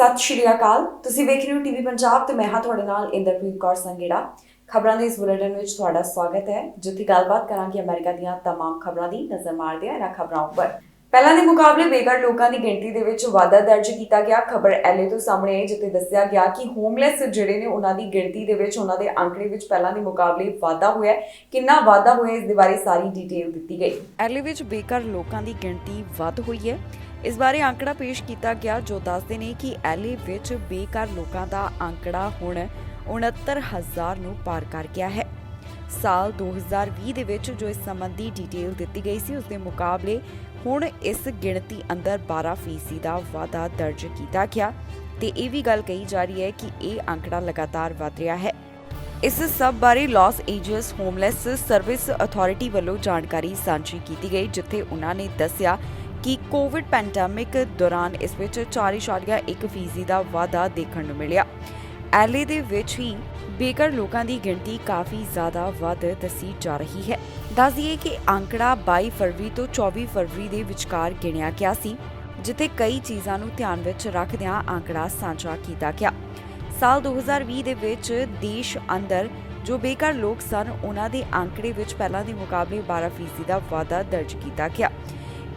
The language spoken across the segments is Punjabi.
ਸਤਿ ਸ਼੍ਰੀ ਅਕਾਲ। ਤੁਸੀਂ ਵੇਖ ਰਹੇ ਹੋ ਟੀਵੀ ਪੰਜਾਬ ਤੇ ਮੈਂ ਹਾਂ ਤੁਹਾਡੇ ਨਾਲ ਇੰਦਰਪ੍ਰੀਤ ਕੌਰ ਸੰਗੇੜਾ। ਖਬਰਾਂ ਦੇ ਇਸ ਬੁਲੇਟਿਨ ਵਿੱਚ ਤੁਹਾਡਾ ਸਵਾਗਤ ਹੈ, ਜਿੱਥੇ ਗੱਲਬਾਤ ਕਰਾਂਗੇ ਅਮਰੀਕਾ ਦੀਆਂ तमाम ਖਬਰਾਂ ਦੀ। ਨਜ਼ਰ ਮਾਰਦੇ ਹਾਂ ਇਹਨਾਂ ਖਬਰਾਂ ਉੱਪਰ। ਪਹਿਲਾਂ ਦੇ ਮੁਕਾਬਲੇ ਬੇਘਰ ਲੋਕਾਂ ਦੀ ਗਿਣਤੀ ਦੇ ਵਿੱਚ ਵਾਧਾ ਦਰਜ ਕੀਤਾ ਗਿਆ। ਖਬਰ ਐਲਏ ਤੋਂ ਸਾਹਮਣੇ ਆਈ, ਜਿੱਥੇ ਦੱਸਿਆ ਗਿਆ ਕਿ ਹੋਮਲੈਸ ਜਿਹੜੇ ਨੇ ਉਹਨਾਂ ਦੀ ਗਿਣਤੀ ਦੇ ਵਿੱਚ, ਉਹਨਾਂ ਦੇ ਅੰਕੜੇ ਵਿੱਚ ਪਹਿਲਾਂ ਦੇ ਮੁਕਾਬਲੇ ਵਾਧਾ ਹੋਇਆ। ਕਿੰਨਾ ਵਾਧਾ ਹੋਇਆ, ਇਸ ਦੇ ਬਾਰੇ ਸਾਰੀ ਡਿਟੇਲ ਦਿੱਤੀ ਗਈ। ਐਲਏ ਵਿੱਚ ਬੇਘਰ ਲੋਕਾਂ ਦੀ ਗਿਣਤੀ ਵੱਧ ਹੋਈ ਹੈ। ਇਸ ਬਾਰੇ ਅੰਕੜਾ ਪੇਸ਼ ਕੀਤਾ ਗਿਆ, ਜੋ ਦੱਸਦੇ ਨੇ ਕਿ ਐਲਏ ਵਿੱਚ ਬੇਘਰ ਲੋਕਾਂ ਦਾ ਅੰਕੜਾ ਹੁਣ 69,000 ਨੂੰ ਪਾਰ ਕਰ ਗਿਆ ਹੈ। ਸਾਲ 2020 ਦੇ ਵਿੱਚ ਜੋ ਇਸ ਸੰਬੰਧੀ ਡਿਟੇਲ ਦਿੱਤੀ ਗਈ ਸੀ, ਉਸ ਦੇ ਮੁਕਾਬਲੇ ਹੁਣ ਇਸ ਗਿਣਤੀ ਅੰਦਰ 12% ਦਾ ਵਾਧਾ ਦਰਜ ਕੀਤਾ ਗਿਆ ਤੇ ਇਹ ਵੀ ਗੱਲ ਕਹੀ ਜਾ ਰਹੀ ਹੈ ਕਿ ਇਹ ਅੰਕੜਾ ਲਗਾਤਾਰ ਵਧ ਰਿਹਾ ਹੈ। ਇਸ ਸਭ ਬਾਰੇ Los Angeles homeless service authority ਵੱਲੋਂ ਜਾਣਕਾਰੀ ਸਾਂਝੀ ਕੀਤੀ ਗਈ, ਜਿੱਥੇ ਉਹਨਾਂ ਨੇ ਦੱਸਿਆ ਕਿ ਕੋਵਿਡ ਪੈਂਡੈਮਿਕ ਦੌਰਾਨ ਇਸ ਵਿੱਚ 4.1% ਦਾ ਵਾਧਾ ਦੇਖਣ ਨੂੰ ਮਿਲਿਆ। ਐਲਏ ਦੇ ਵਿੱਚ ਹੀ ਬੇਘਰ ਲੋਕਾਂ ਦੀ ਗਿਣਤੀ ਕਾਫੀ ਜ਼ਿਆਦਾ ਵੱਧ ਦੱਸੀ ਜਾ ਰਹੀ ਹੈ। ਦੱਸ ਦਈਏ ਕਿ ਅੰਕੜਾ 22 ਫਰਵਰੀ ਤੋਂ 24 ਫਰਵਰੀ ਦੇ ਵਿਚਕਾਰ ਗਿਣਿਆ ਗਿਆ ਸੀ, ਜਿੱਥੇ ਕਈ ਚੀਜ਼ਾਂ ਨੂੰ ਧਿਆਨ ਵਿੱਚ ਰੱਖਦਿਆਂ ਅੰਕੜਾ ਸਾਂਝਾ ਕੀਤਾ ਗਿਆ। ਸਾਲ 2020 ਦੇ ਵਿੱਚ ਦੇਸ਼ ਅੰਦਰ ਜੋ ਬੇਘਰ ਲੋਕ ਸਨ, ਉਹਨਾਂ ਦੇ ਅੰਕੜੇ ਵਿੱਚ ਪਹਿਲਾਂ ਦੇ ਮੁਕਾਬਲੇ 12% ਦਾ ਵਾਧਾ ਦਰਜ ਕੀਤਾ ਗਿਆ।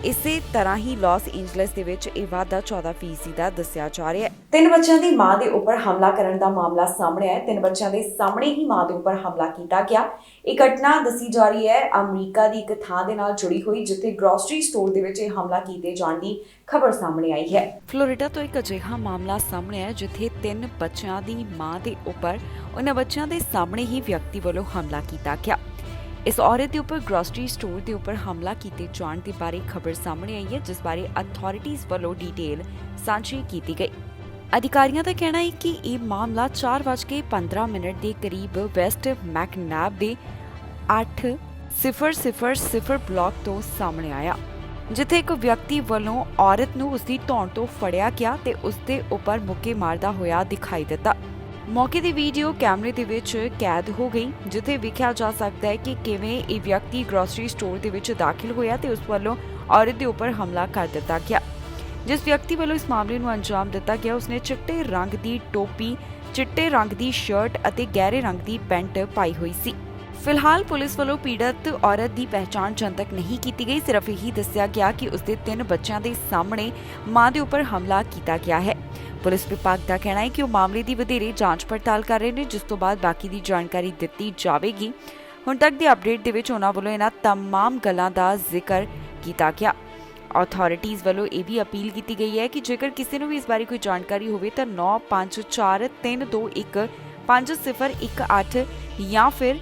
ਇਸੇ ਤਰ੍ਹਾਂ ਹੀ ਲਾਸ ਏਂਜਲਸ ਦੇ ਵਿੱਚ ਇਹ ਵਾਧਾ 14% ਦਾ ਦੱਸਿਆ ਜਾ ਰਿਹਾ ਹੈ। 3 ਬੱਚਿਆਂ ਦੀ ਮਾਂ ਦੇ ਉੱਪਰ ਹਮਲਾ ਕਰਨ ਦਾ ਮਾਮਲਾ ਸਾਹਮਣੇ ਆਇਆ। 3 ਬੱਚਿਆਂ ਦੇ ਸਾਹਮਣੇ ਹੀ ਮਾਂ ਦੇ ਉੱਪਰ ਹਮਲਾ ਕੀਤਾ ਗਿਆ। ਇਹ ਘਟਨਾ ਦੱਸੀ ਜਾ ਰਹੀ ਹੈ ਅਮਰੀਕਾ ਦੀ ਇੱਕ ਥਾਂ ਦੇ ਨਾਲ ਜੁੜੀ ਹੋਈ, ਜਿੱਥੇ ਗਰੋਸਰੀ ਸਟੋਰ ਦੇ ਵਿੱਚ ਇਹ ਹਮਲਾ ਕੀਤੇ ਜਾਣ ਦੀ ਖਬਰ ਸਾਹਮਣੇ ਆਈ ਹੈ। ਫਲੋਰੀਡਾ ਤੋਂ ਇੱਕ ਅਜਿਹਾ ਮਾਮਲਾ ਸਾਹਮਣੇ ਆਇਆ, ਜਿੱਥੇ 3 ਬੱਚਿਆਂ ਦੀ ਮਾਂ ਦੇ ਉੱਪਰ ਉਹਨਾਂ ਬੱਚਿਆਂ ਦੇ ਸਾਹਮਣੇ ਹੀ ਵਿਅਕਤੀ ਵੱਲੋਂ ਹਮਲਾ ਕੀਤਾ ਗਿਆ। ਇਸ ਔਰਤ ਦੇ ਉੱਪਰ ਗਰੋਸਰੀ ਸਟੋਰ ਦੇ ਉੱਪਰ ਹਮਲਾ ਕੀਤੇ ਜਾਣ ਦੇ ਬਾਰੇ ਖਬਰ ਸਾਹਮਣੇ ਆਈ ਹੈ, ਜਿਸ ਬਾਰੇ ਅਥਾਰਟੀਜ਼ ਵੱਲੋਂ ਡਿਟੇਲ ਸਾਂਝੀ ਕੀਤੀ ਗਈ। ਅਧਿਕਾਰੀਆਂ ਦਾ ਕਹਿਣਾ ਹੈ ਕਿ ਇਹ ਮਾਮਲਾ 4:15 ਦੇ ਕਰੀਬ ਵੈਸਟ ਮੈਕਨੈਬ ਦੇ 8000 ਬਲਾਕ ਤੋਂ ਸਾਹਮਣੇ ਆਇਆ, ਜਿੱਥੇ ਇੱਕ ਵਿਅਕਤੀ ਵੱਲੋਂ ਔਰਤ ਨੂੰ ਉਸਦੀ ਧੌਣ ਤੋਂ ਫੜਿਆ ਗਿਆ ਤੇ ਉਸਦੇ ਉੱਪਰ ਮੁੱਕੇ ਮਾਰਦਾ ਹੋਇਆ ਦਿਖਾਈ ਦਿੱਤਾ। ਮੌਕੇ ਦੀ ਵੀਡੀਓ ਕੈਮਰੇ ਦੇ ਵਿੱਚ ਕੈਦ ਹੋ ਗਈ, ਜਿੱਥੇ ਵੇਖਿਆ ਜਾ ਸਕਦਾ ਹੈ ਕਿ ਕਿਵੇਂ ਇਹ ਵਿਅਕਤੀ ਗਰੋਸਰੀ ਸਟੋਰ ਦੇ ਵਿੱਚ ਦਾਖਲ ਹੋਇਆ ਤੇ ਉਸ ਵੱਲੋਂ ਔਰਤ ਦੇ ਉੱਪਰ ਹਮਲਾ ਕਰ ਦਿੱਤਾ ਗਿਆ। ਜਿਸ ਵਿਅਕਤੀ ਵੱਲੋਂ ਇਸ ਮਾਮਲੇ ਨੂੰ ਅੰਜਾਮ ਦਿੱਤਾ ਗਿਆ, ਉਸਨੇ ਚਿੱਟੇ ਰੰਗ ਦੀ ਟੋਪੀ, ਚਿੱਟੇ ਰੰਗ ਦੀ ਸ਼ਰਟ ਅਤੇ ਗਹਿਰੇ ਰੰਗ ਦੀ ਪੈਂਟ ਪਾਈ ਹੋਈ ਸੀ। ਫਿਲਹਾਲ ਪੁਲਿਸ ਵੱਲੋਂ ਪੀੜਤ ਔਰਤ ਦੀ ਪਹਿਚਾਣ ਜਨਤਕ ਨਹੀਂ ਕੀਤੀ ਗਈ। ਸਿਰਫ ਇਹੀ ਦੱਸਿਆ ਗਿਆ ਕਿ ਉਸਦੇ 3 ਬੱਚਿਆਂ ਦੇ ਸਾਹਮਣੇ ਮਾਂ ਦੇ ਉੱਪਰ ਹਮਲਾ ਕੀਤਾ ਗਿਆ ਹੈ। ਪੁਲਿਸ ਵਿਭਾਗ ਦਾ ਕਹਿਣਾ ਹੈ ਕਿ ਉਹ ਮਾਮਲੇ ਦੀ ਵਧੇਰੇ ਜਾਂਚ ਪੜਤਾਲ ਕਰ ਰਹੇ ਨੇ, ਜਿਸ ਤੋਂ ਬਾਅਦ ਬਾਕੀ ਦੀ ਜਾਣਕਾਰੀ ਦਿੱਤੀ ਜਾਵੇਗੀ। ਹੁਣ ਤੱਕ ਦੀ ਅਪਡੇਟ ਦੇ ਵਿੱਚ ਉਹਨਾਂ ਵੱਲੋਂ ਇਹਨਾਂ तमाम ਗੱਲਾਂ ਦਾ ਜ਼ਿਕਰ ਕੀਤਾ ਗਿਆ। ਅਥਾਰਟੀਜ਼ ਵੱਲੋਂ ਇਹ ਵੀ ਅਪੀਲ ਕੀਤੀ ਗਈ ਹੈ ਕਿ ਜੇਕਰ ਕਿਸੇ ਨੂੰ ਵੀ ਇਸ ਬਾਰੇ ਕੋਈ ਜਾਣਕਾਰੀ ਹੋਵੇ ਤਾਂ 9543215018 ਜਾਂ ਫਿਰ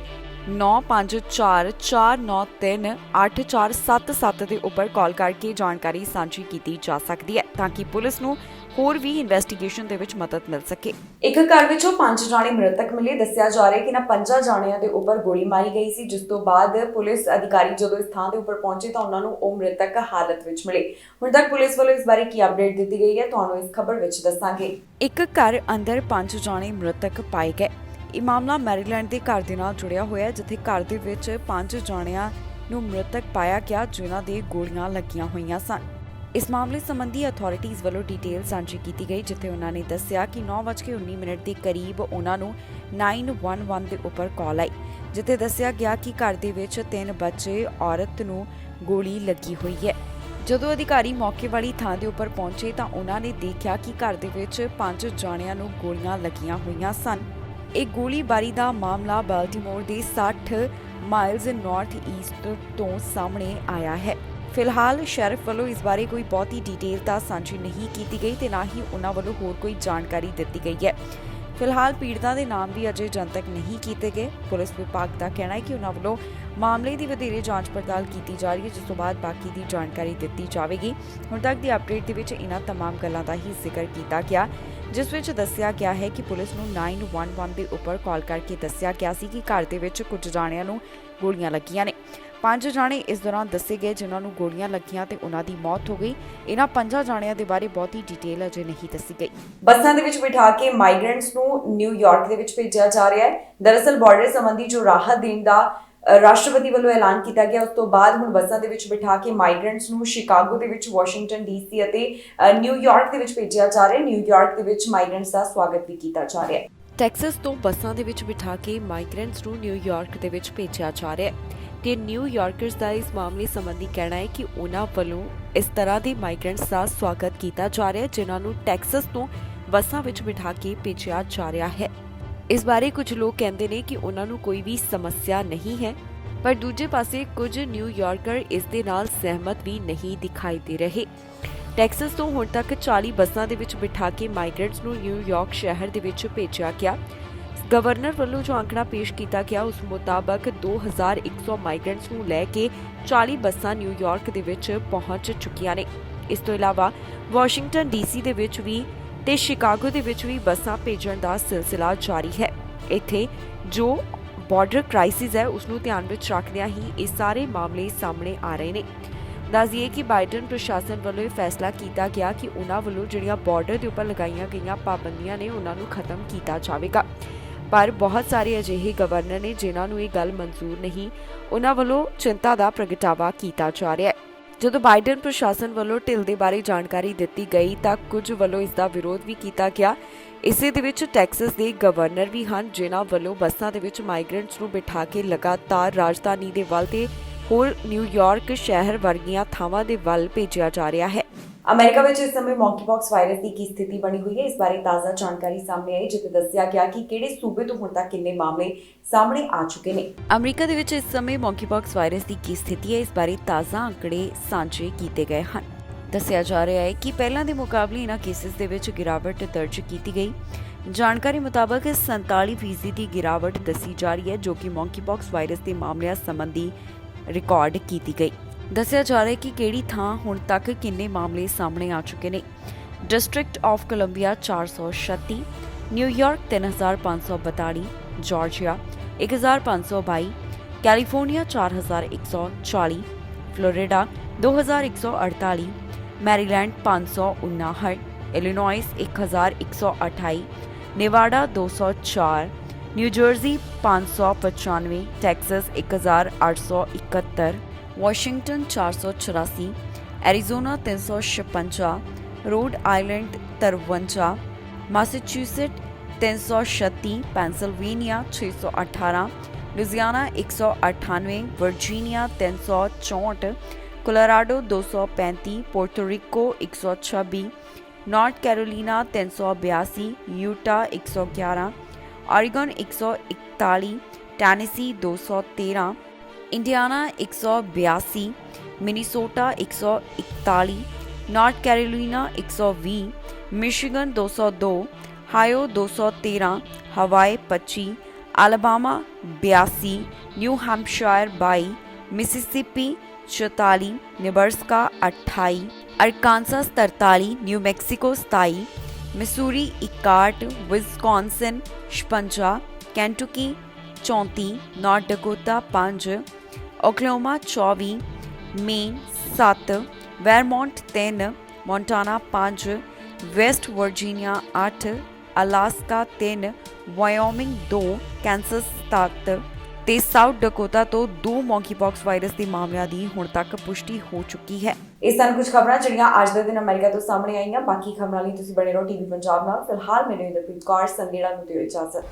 9544938477 ਦੇ ਉੱਪਰ ਕਾਲ ਕਰਕੇ ਜਾਣਕਾਰੀ ਸਾਂਝੀ ਕੀਤੀ ਜਾ ਸਕਦੀ ਹੈ, ਤਾਂ ਕਿ ਪੁਲਿਸ ਨੂੰ ਹੋਰ ਵੀ ਇਨਵੈਸਟੀਗੇਸ਼ਨ ਦੇ ਵਿੱਚ ਮਦਦ ਮਿਲ ਸਕੇ। ਇੱਕ ਘਰ ਵਿੱਚੋਂ 5 ਜਾਣੇ ਮ੍ਰਿਤਕ ਮਿਲੇ। ਦੱਸਿਆ ਜਾ ਰਿਹਾ ਹੈ ਕਿ ਇਹਨਾਂ 5 ਜਾਣਿਆਂ ਦੇ ਉੱਪਰ ਗੋਲੀ ਮਾਰੀ ਗਈ ਸੀ, ਜਿਸ ਤੋਂ ਬਾਅਦ ਪੁਲਿਸ ਅਧਿਕਾਰੀ ਜਦੋਂ ਇਸ ਥਾਂ ਦੇ ਉੱਪਰ ਪਹੁੰਚੇ ਤਾਂ ਉਹਨਾਂ ਨੂੰ ਉਹ ਮ੍ਰਿਤਕ ਹਾਲਤ ਵਿੱਚ ਮਿਲੇ। ਹੁਣ ਤੱਕ ਪੁਲਿਸ ਵੱਲੋਂ ਇਸ ਬਾਰੇ ਕੀ ਅਪਡੇਟ ਦਿੱਤੀ ਗਈ ਹੈ, ਤੁਹਾਨੂੰ ਇਸ ਖਬਰ ਵਿੱਚ ਦੱਸਾਂਗੇ। ਇੱਕ ਘਰ ਅੰਦਰ 5 ਜਾਣੇ ਮ੍ਰਿਤਕ ਪਾਏ ਗਏ। ਇਹ ਮਾਮਲਾ ਮੈਰੀਲੈਂਡ ਦੇ ਘਰ ਦੇ ਨਾਲ ਜੁੜਿਆ ਹੋਇਆ ਹੈ, ਜਿੱਥੇ ਘਰ ਦੇ ਵਿੱਚ 5 ਜਾਣਿਆਂ ਨੂੰ ਮ੍ਰਿਤਕ ਪਾਇਆ ਗਿਆ, ਜਿਨ੍ਹਾਂ ਦੇ ਗੋਲੀਆਂ ਲੱਗੀਆਂ ਹੋਈਆਂ ਸਨ। ਇਸ ਮਾਮਲੇ ਸੰਬੰਧੀ ਅਥਾਰਟੀਜ਼ ਵੱਲੋਂ ਡਿਟੇਲ ਸਾਂਝੀ ਕੀਤੀ ਗਈ, ਜਿੱਥੇ ਉਹਨਾਂ ਨੇ ਦੱਸਿਆ ਕਿ 9:19 ਦੇ ਕਰੀਬ ਉਹਨਾਂ ਨੂੰ 911 ਦੇ ਉੱਪਰ ਕਾਲ ਆਈ, ਜਿੱਥੇ ਦੱਸਿਆ ਗਿਆ ਕਿ ਘਰ ਦੇ ਵਿੱਚ 3 ਬੱਚੇ, ਔਰਤ ਨੂੰ ਗੋਲੀ ਲੱਗੀ ਹੋਈ ਹੈ। ਜਦੋਂ ਅਧਿਕਾਰੀ ਮੌਕੇ ਵਾਲੀ ਥਾਂ ਦੇ ਉੱਪਰ ਪਹੁੰਚੇ ਤਾਂ ਉਹਨਾਂ ਨੇ ਦੇਖਿਆ ਕਿ ਘਰ ਦੇ ਵਿੱਚ 5 ਜਾਣਿਆਂ ਨੂੰ ਗੋਲੀਆਂ ਲੱਗੀਆਂ ਹੋਈਆਂ ਸਨ। ਇਹ ਗੋਲੀਬਾਰੀ ਦਾ ਮਾਮਲਾ ਬਾਲਟਿਮੋਰ ਦੇ 60 ਮਾਈਲਜ਼ ਨਾਰਥ ਈਸਟ ਤੋਂ ਸਾਹਮਣੇ ਆਇਆ ਹੈ। ਫਿਲਹਾਲ ਸ਼ੈਰਿਫ ਵੱਲੋਂ ਇਸ ਬਾਰੇ ਕੋਈ ਬਹੁਤੀ ਡਿਟੇਲ ਤਾਂ ਸਾਂਝੀ ਨਹੀਂ ਕੀਤੀ ਗਈ ਤੇ ਨਾ ਹੀ ਉਹਨਾਂ ਵੱਲੋਂ ਹੋਰ ਕੋਈ ਜਾਣਕਾਰੀ ਦਿੱਤੀ ਗਈ ਹੈ। ਫਿਲਹਾਲ ਪੀੜਤਾਂ ਦੇ ਨਾਮ ਵੀ ਅਜੇ ਜਨਤਕ ਨਹੀਂ ਕੀਤੇ ਗਏ। ਪੁਲਿਸ ਵਿਭਾਗ ਦਾ ਕਹਿਣਾ ਹੈ ਕਿ ਉਹਨਾਂ ਵੱਲੋਂ ਮਾਮਲੇ ਦੀ ਵਧੇਰੇ ਜਾਂਚ ਪੜਤਾਲ ਕੀਤੀ ਜਾ ਰਹੀ ਹੈ, ਜਿਸ ਤੋਂ ਬਾਅਦ ਬਾਕੀ ਦੀ ਜਾਣਕਾਰੀ ਦਿੱਤੀ ਜਾਵੇਗੀ। ਹੁਣ ਤੱਕ ਦੀ ਅਪਡੇਟ ਦੇ ਵਿੱਚ ਇਹਨਾਂ तमाम ਗੱਲਾਂ ਦਾ ਹੀ ਜ਼ਿਕਰ ਕੀਤਾ ਗਿਆ, ਜਿਸ ਵਿੱਚ ਦੱਸਿਆ ਗਿਆ ਹੈ ਕਿ ਪੁਲਿਸ ਨੂੰ 911 ਦੇ ਉੱਪਰ ਕਾਲ ਕਰਕੇ ਦੱਸਿਆ ਗਿਆ ਸੀ ਕਿ ਘਰ ਦੇ ਵਿੱਚ ਕੁਝ ਜਾਣਿਆਂ ਨੂੰ ਗੋਲੀਆਂ ਲੱਗੀਆਂ ਨੇ। 5 ਜਾਣੇ ਇਸ ਦੌਰਾਨ ਦੱਸੇ ਗਏ ਜਿਨ੍ਹਾਂ ਨੂੰ ਗੋਲੀਆਂ ਲੱਗੀਆਂ ਤੇ ਉਹਨਾਂ ਦੀ ਮੌਤ ਹੋ ਗਈ। ਇਹਨਾਂ 5 ਜਾਣਿਆਂ ਦੇ ਬਾਰੇ ਬਹੁਤੀ ਡਿਟੇਲ ਅਜੇ ਨਹੀਂ ਦੱਸੀ ਗਈ। ਬੱਸਾਂ ਦੇ ਵਿੱਚ ਬਿਠਾ ਕੇ ਮਾਈਗ੍ਰੈਂਟਸ ਨੂੰ ਨਿਊਯਾਰਕ ਦੇ ਵਿੱਚ ਭੇਜਿਆ ਜਾ ਰਿਹਾ ਹੈ। ਦਰਅਸਲ ਬਾਰਡਰ ਸੰਬੰਧੀ ਜੋ ਰਾਹਤ ਦੇਣ ਦਾ ਰਾਸ਼ਟਰਪਤੀ ਵੱਲੋਂ ਐਲਾਨ ਕੀਤਾ ਗਿਆ। ਉਸ ਤੋਂ ਬਾਅਦ ਹੁਣ ਬੱਸਾਂ ਦੇ ਵਿੱਚ ਬਿਠਾ ਕੇ ਮਾਈਗ੍ਰੈਂਟਸ ਨੂੰ ਸ਼ਿਕਾਗੋ ਦੇ ਵਿੱਚ, ਵਾਸ਼ਿੰਗਟਨ ਡੀਸੀ ਅਤੇ ਨਿਊਯਾਰਕ ਦੇ ਵਿੱਚ ਭੇਜਿਆ ਜਾ ਰਿਹਾ ਹੈ। ਨਿਊਯਾਰਕ ਦੇ ਵਿੱਚ ਮਾਈਗ੍ਰੈਂਟਸ ਦਾ ਸਵਾਗਤ ਵੀ ਕੀਤਾ ਜਾ ਰਿਹਾ ਹੈ। ਟੈਕਸਸ ਤੋਂ ਬੱਸਾਂ ਦੇ ਵਿੱਚ ਬਿਠਾ ਕੇ ਮਾਈਗ੍ਰੈਂਟਸ ਨੂੰ ਨਿਊਯਾਰਕ ਦੇ ਵਿੱਚ ਭੇਜਿਆ ਜਾ ਰਿਹਾ ਹੈ ਤੇ ਨਿਊਯਾਰਕਰਸ ਦਾ ਇਸ ਮਾਮਲੇ ਸੰਬੰਧੀ ਕਹਿਣਾ ਹੈ ਕਿ ਉਹਨਾਂ ਵੱਲੋਂ ਇਸ ਤਰ੍ਹਾਂ ਦੇ ਮਾਈਗ੍ਰੈਂਟਸ ਦਾ ਸਵਾਗਤ ਕੀਤਾ ਜਾ ਰਿਹਾ ਹੈ ਜਿਨ੍ਹਾਂ ਨੂੰ ਟੈਕਸਸ ਤੋਂ ਬੱਸਾਂ ਵਿੱਚ ਬਿਠਾ ਕੇ ਭੇਜਿਆ ਜਾ ਰਿਹਾ ਹੈ। ਇਸ ਬਾਰੇ ਕੁਝ ਲੋਕ ਕਹਿੰਦੇ ਨੇ ਕਿ ਉਹਨਾਂ ਨੂੰ ਕੋਈ ਵੀ ਸਮੱਸਿਆ ਨਹੀਂ ਹੈ, ਪਰ ਦੂਜੇ ਪਾਸੇ ਕੁਝ ਨਿਊਯਾਰਕਰ ਇਸ ਦੇ ਨਾਲ ਸਹਿਮਤ ਵੀ ਨਹੀਂ ਦਿਖਾਈ ਦੇ ਰਹੇ। ਟੈਕਸਸ ਤੋਂ ਹੁਣ ਤੱਕ 40 ਬੱਸਾਂ ਦੇ ਵਿੱਚ ਬਿਠਾ ਕੇ ਮਾਈਗ੍ਰੈਂਟਸ ਨੂੰ ਨਿਊਯਾਰਕ ਸ਼ਹਿਰ ਦੇ ਵਿੱਚ ਭੇਜਿਆ ਗਿਆ। ਗਵਰਨਰ ਵੱਲੋਂ ਜੋ ਅੰਕੜਾ ਪੇਸ਼ ਕੀਤਾ ਗਿਆ ਉਸ ਮੁਤਾਬਕ 2100 ਮਾਈਗ੍ਰੈਂਟਸ ਨੂੰ ਲੈ ਕੇ 40 ਬੱਸਾਂ ਨਿਊਯਾਰਕ ਦੇ ਵਿੱਚ ਪਹੁੰਚ ਚੁੱਕੀਆਂ ਨੇ। ਇਸ ਤੋਂ ਇਲਾਵਾ ਵਾਸ਼ਿੰਗਟਨ ਡੀਸੀ ਦੇ ਵਿੱਚ ਵੀ ਤੇ ਸ਼ਿਕਾਗੋ ਦੇ ਵਿੱਚ ਵੀ ਬੱਸਾਂ ਭੇਜਣ ਦਾ ਸਿਲਸਿਲਾ ਜਾਰੀ ਹੈ। ਇੱਥੇ ਜੋ ਬਾਰਡਰ ਕ੍ਰਾਈਸਿਸ ਹੈ ਉਸ ਨੂੰ ਧਿਆਨ ਵਿੱਚ ਰੱਖਦਿਆਂ ਹੀ ਇਹ ਸਾਰੇ ਮਾਮਲੇ ਸਾਹਮਣੇ ਆ ਰਹੇ ਨੇ। ਦੱਸ ਦਈਏ ਕਿ ਬਾਈਡਨ ਪ੍ਰਸ਼ਾਸਨ ਵੱਲੋਂ ਇਹ ਫੈਸਲਾ ਕੀਤਾ ਗਿਆ ਕਿ ਉਹਨਾਂ ਵੱਲੋਂ ਜਿਹੜੀਆਂ ਬਾਰਡਰ ਦੇ ਉੱਪਰ ਲਗਾਈਆਂ ਗਈਆਂ ਪਾਬੰਦੀਆਂ ਨੇ ਉਹਨਾਂ ਨੂੰ ਖਤਮ ਕੀਤਾ ਜਾਵੇਗਾ, ਪਰ ਬਹੁਤ ਸਾਰੇ ਅਜਿਹੇ ਗਵਰਨਰ ਨੇ ਜਿਨ੍ਹਾਂ ਨੂੰ ਇਹ ਗੱਲ ਮਨਜ਼ੂਰ ਨਹੀਂ। ਉਹਨਾਂ ਵੱਲੋਂ ਚਿੰਤਾ ਦਾ ਪ੍ਰਗਟਾਵਾ ਕੀਤਾ ਜਾ ਰਿਹਾ ਹੈ। ਜਦੋਂ ਬਾਈਡਨ ਪ੍ਰਸ਼ਾਸਨ ਵੱਲੋਂ ਢਿੱਲ ਦੇ ਬਾਰੇ ਜਾਣਕਾਰੀ ਦਿੱਤੀ ਗਈ ਤਾਂ ਕੁਝ ਵੱਲੋਂ ਇਸ ਦਾ ਵਿਰੋਧ ਵੀ ਕੀਤਾ ਗਿਆ। ਇਸੇ ਦੇ ਵਿੱਚ ਟੈਕਸਸ ਦੇ ਗਵਰਨਰ ਵੀ ਹਨ ਜਿਨ੍ਹਾਂ ਵੱਲੋਂ ਬੱਸਾਂ ਦੇ ਵਿੱਚ ਮਾਈਗ੍ਰੈਂਟਸ ਨੂੰ ਬਿਠਾ ਕੇ ਲਗਾਤਾਰ ਰਾਜਧਾਨੀ ਦੇ ਵੱਲ ਤੇ ਹੋਰ ਨਿਊਯਾਰਕ ਸ਼ਹਿਰ ਵਰਗੀਆਂ ਥਾਵਾਂ ਦੇ ਵੱਲ ਭੇਜਿਆ ਜਾ ਰਿਹਾ ਹੈ। ਅਮਰੀਕਾ ਵਿੱਚ ਇਸ ਸਮੇਂ ਮੌਂਕੀਪੌਕਸ ਵਾਇਰਸ ਦੀ ਕੀ ਸਥਿਤੀ ਬਣੀ ਹੋਈ ਹੈ, ਇਸ ਬਾਰੇ ਤਾਜ਼ਾ ਜਾਣਕਾਰੀ ਸਾਹਮਣੇ ਆਈ, ਜਿੱਥੇ ਦੱਸਿਆ ਗਿਆ ਕਿ ਕਿਹੜੇ ਸੂਬੇ ਤੋਂ ਹੁਣ ਤੱਕ ਕਿੰਨੇ ਮਾਮਲੇ ਸਾਹਮਣੇ ਆ ਚੁੱਕੇ ਨੇ। ਅਮਰੀਕਾ ਦੇ ਵਿੱਚ ਇਸ ਸਮੇਂ ਮੌਂਕੀਪੌਕਸ ਵਾਇਰਸ ਦੀ ਕੀ ਸਥਿਤੀ ਹੈ, ਇਸ ਬਾਰੇ ਤਾਜ਼ਾ ਅੰਕੜੇ ਸਾਂਝੇ ਕੀਤੇ ਗਏ ਹਨ। ਦੱਸਿਆ ਜਾ ਰਿਹਾ ਹੈ ਕਿ ਪਹਿਲਾਂ ਦੇ ਮੁਕਾਬਲੇ ਇਹਨਾਂ ਕੇਸਿਸ ਦੇ ਵਿੱਚ ਗਿਰਾਵਟ ਦਰਜ ਕੀਤੀ ਗਈ। ਜਾਣਕਾਰੀ ਮੁਤਾਬਕ 47% ਦੀ ਗਿਰਾਵਟ ਦੱਸੀ ਜਾ ਰਹੀ ਹੈ, ਜੋ ਕਿ ਮੌਂਕੀਪੌਕਸ ਵਾਇਰਸ ਦੇ ਮਾਮਲਿਆਂ ਸੰਬੰਧੀ ਰਿਕਾਰਡ ਕੀਤੀ ਗਈ। ਦੱਸਿਆ ਜਾ ਰਿਹਾ ਹੈ ਕਿ ਕਿਹੜੀ ਥਾਂ ਹੁਣ ਤੱਕ ਕਿੰਨੇ ਮਾਮਲੇ ਸਾਹਮਣੇ ਆ ਚੁੱਕੇ ਨੇ। District of Columbia 436, New York 3542, Georgia 1522, California 4140, Florida 2148, Maryland 559, Illinois 1128, Nevada 204, New Jersey 595, Texas 1871, Washington 484, Arizona 356, Rhode Island 53, Massachusetts 336, Pennsylvania 618, Louisiana 198, Virginia 364, Colorado 235, Puerto Rico 126, North Carolina 382, Utah 111, Oregon 141, Tennessee 213, Indiana 182, Minnesota 141, North Carolina 120, Michigan 202, Ohio 213, Hawaii 25, Alabama 82, new Hampshire 22, Mississippi 44, Nebraska 28, अरकानसास 43, new Mexico 27, Missouri 61, Wisconsin 56, Kentucky 34, north Dakota 5, Oklahoma 24, main 7, वेरमोंट 3, Montana 5, West Virginia 8, Alaska 3, Wyoming 2, Kansas 7 ਤੇ ਸਾਊਥ ਡਕੋਟਾ ਤੋਂ 2 ਮੌਂਕੀਪੌਕਸ ਵਾਇਰਸ ਦੇ ਮਾਮਲਿਆਂ ਦੀ ਹੁਣ ਤੱਕ ਪੁਸ਼ਟੀ ਹੋ ਚੁੱਕੀ ਹੈ। ਇਸ ਸਨ ਕੁਝ ਖਬਰਾਂ ਜਿਹੜੀਆਂ ਅੱਜ ਦੇ ਦਿਨ ਅਮਰੀਕਾ ਤੋਂ ਸਾਹਮਣੇ ਆਈਆਂ। ਬਾਕੀ ਖਬਰਾਂ ਲਈ ਤੁਸੀਂ ਬਣੇ ਰਹੋ ਟੀਵੀ ਪੰਜਾਬ ਨਾਲ। ਫਿਲਹਾਲ ਮੈਨੂੰ ਇੰਦਰਪ੍ਰੀਤ ਕੌਰ ਸੰਗੇੜਾ ਨੂੰ ਦਿਓ ਇਜਾਜ਼ਤ।